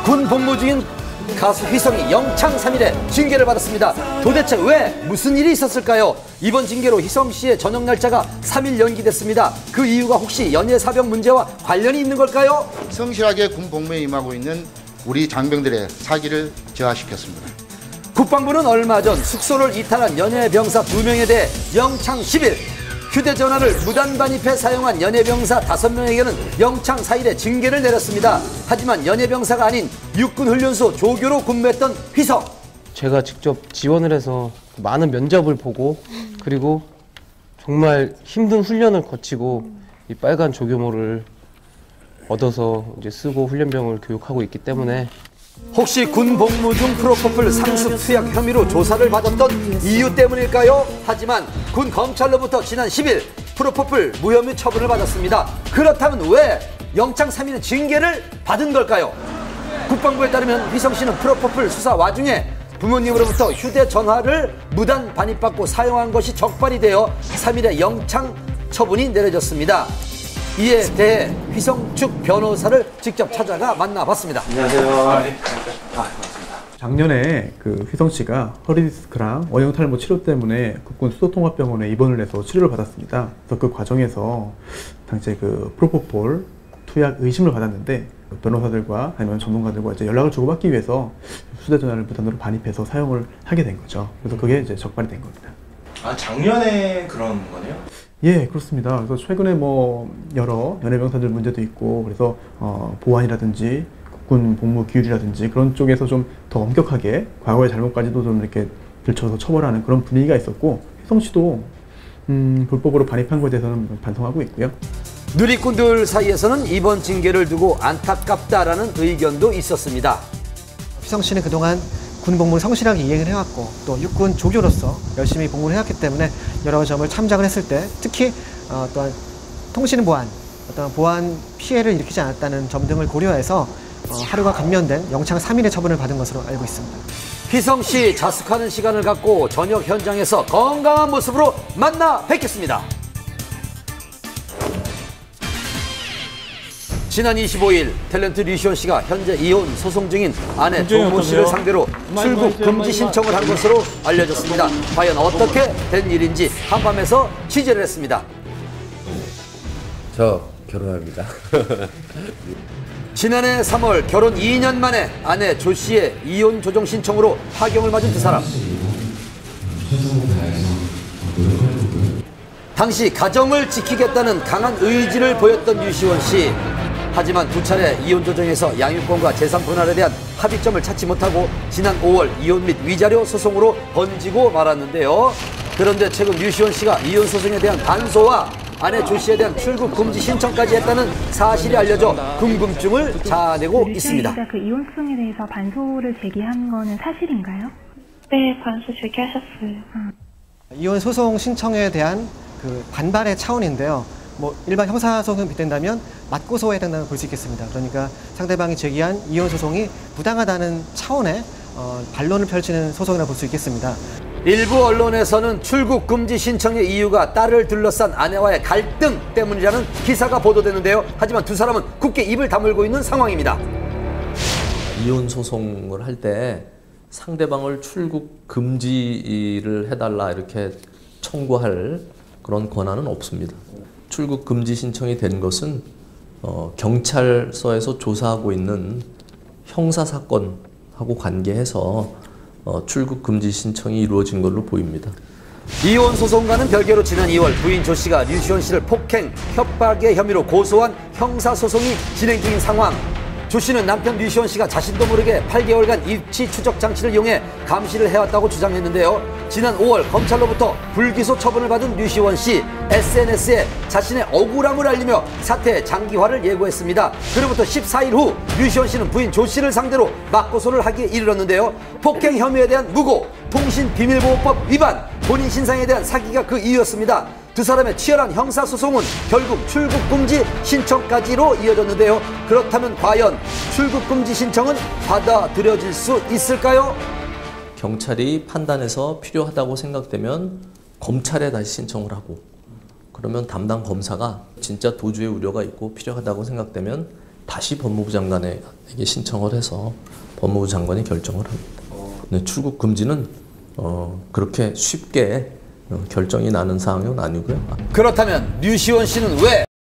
군 복무 중인 가수 휘성이 영창 3일에 징계를 받았습니다. 도대체 왜 무슨 일이 있었을까요? 이번 징계로 휘성 씨의 전역 날짜가 3일 연기됐습니다. 그 이유가 혹시 연예 사병 문제와 관련이 있는 걸까요? 성실하게 군 복무에 임하고 있는 우리 장병들의 사기를 저하시켰습니다. 국방부는 얼마 전 숙소를 이탈한 연예 병사 2명에 대해 영창 10일, 휴대전화를 무단 반입해 사용한 연예병사 5명에게는 영창 4일에 징계를 내렸습니다. 하지만 연예병사가 아닌 육군훈련소 조교로 근무했던 휘성. 제가 직접 지원을 해서 많은 면접을 보고 그리고 정말 힘든 훈련을 거치고 이 빨간 조교모를 얻어서 이제 쓰고 훈련병을 교육하고 있기 때문에 혹시 군 복무 중 프로포폴 상습 투약 혐의로 조사를 받았던 이유 때문일까요? 하지만 군 검찰로부터 지난 10일 프로포폴 무혐의 처분을 받았습니다. 그렇다면 왜 영창 3일 징계를 받은 걸까요? 국방부에 따르면 휘성 씨는 프로포폴 수사 와중에 부모님으로부터 휴대전화를 무단 반입받고 사용한 것이 적발이 되어 3일에 영창 처분이 내려졌습니다. 이에 대해 휘성 측 변호사를 직접 찾아가 만나봤습니다. 안녕하세요. 반갑습니다. 작년에 그 휘성 씨가 허리 디스크랑 원형 탈모 치료 때문에 국군 수도통합병원에 입원을 해서 치료를 받았습니다. 그래서 그 과정에서 당시에 그 프로포폴 투약 의심을 받았는데 변호사들과 아니면 전문가들과 이제 연락을 주고받기 위해서 휴대전화를 무단으로 반입해서 사용을 하게 된 거죠. 그래서 그게 이제 적발이 된 겁니다. 아, 작년에 그런 거네요? 예, 그렇습니다. 그래서 최근에 뭐 여러 연예병사들 문제도 있고 그래서 보안이라든지 국군 복무 규율이라든지 그런 쪽에서 좀 더 엄격하게 과거의 잘못까지도 좀 이렇게 들춰서 처벌하는 그런 분위기가 있었고 휘성 씨도 불법으로 반입한 것에 대해서는 반성하고 있고요. 누리꾼들 사이에서는 이번 징계를 두고 안타깝다라는 의견도 있었습니다. 휘성 씨는 그동안 군 복무를 성실하게 이행을 해왔고 또 육군 조교로서 열심히 복무를 해왔기 때문에 여러 점을 참작을 했을 때 특히 또한 통신 보안, 어떤 보안 피해를 일으키지 않았다는 점 등을 고려해서 하루가 감면된 영창 3일의 처분을 받은 것으로 알고 있습니다. 휘성 씨 자숙하는 시간을 갖고 전역 현장에서 건강한 모습으로 만나 뵙겠습니다. 지난 25일 탤런트 류시원 씨가 현재 이혼 소송 중인 아내 조모 씨를 상대로 출국 금지 신청을 한 것으로 알려졌습니다. 과연 어떻게 된 일인지 한밤에서 취재를 했습니다. 저 결혼합니다. 지난해 3월 결혼 2년 만에 아내 조 씨의 이혼 조정 신청으로 파경을 맞은 두 사람. 당시 가정을 지키겠다는 강한 의지를 보였던 류시원 씨. 하지만 두 차례 이혼 조정에서 양육권과 재산 분할에 대한 합의점을 찾지 못하고 지난 5월 이혼 및 위자료 소송으로 번지고 말았는데요. 그런데 최근 류시원 씨가 이혼 소송에 대한 반소와 아내 조 씨에 대한 출국 금지 신청까지 했다는 사실이 알려져 궁금증을 자아내고 있습니다. 씨가 그 이혼 소송에 대해서 반소를 제기한 거는 사실인가요? 네, 반소 제기하셨어요. 이혼 소송 신청에 대한 그 반발의 차원인데요. 뭐 일반 형사소송에 빗댄다면 맞고소해야 된다고 볼 수 있겠습니다. 그러니까 상대방이 제기한 이혼 소송이 부당하다는 차원의 반론을 펼치는 소송이라고 볼 수 있겠습니다. 일부 언론에서는 출국 금지 신청의 이유가 딸을 둘러싼 아내와의 갈등 때문이라는 기사가 보도되는데요. 하지만 두 사람은 굳게 입을 다물고 있는 상황입니다. 이혼 소송을 할 때 상대방을 출국 금지를 해달라 이렇게 청구할 그런 권한은 없습니다. 출국 금지 신청이 된 것은 경찰서에서 조사하고 있는 형사사건하고 관계해서 출국 금지 신청이 이루어진 걸로 보입니다. 이혼 소송과는 별개로 지난 2월 부인 조 씨가 류시원 씨를 폭행, 협박의 혐의로 고소한 형사소송이 진행 중인 상황. 조 씨는 남편 류시원 씨가 자신도 모르게 8개월간 입치 추적 장치를 이용해 감시를 해왔다고 주장했는데요. 지난 5월 검찰로부터 불기소 처분을 받은 류시원 씨, SNS에 자신의 억울함을 알리며 사태의 장기화를 예고했습니다. 그로부터 14일 후 류시원 씨는 부인 조 씨를 상대로 맞고소를 하기에 이르렀는데요. 폭행 혐의에 대한 무고, 통신비밀보호법 위반, 본인 신상에 대한 사기가 그 이유였습니다. 두 사람의 치열한 형사소송은 결국 출국금지 신청까지로 이어졌는데요. 그렇다면 과연 출국금지 신청은 받아들여질 수 있을까요? 경찰이 판단해서 필요하다고 생각되면 검찰에 다시 신청을 하고 그러면 담당 검사가 진짜 도주의 우려가 있고 필요하다고 생각되면 다시 법무부 장관에게 신청을 해서 법무부 장관이 결정을 합니다. 근데 출국 금지는 그렇게 쉽게 결정이 나는 사항은 아니고요. 그렇다면 류시원 씨는 왜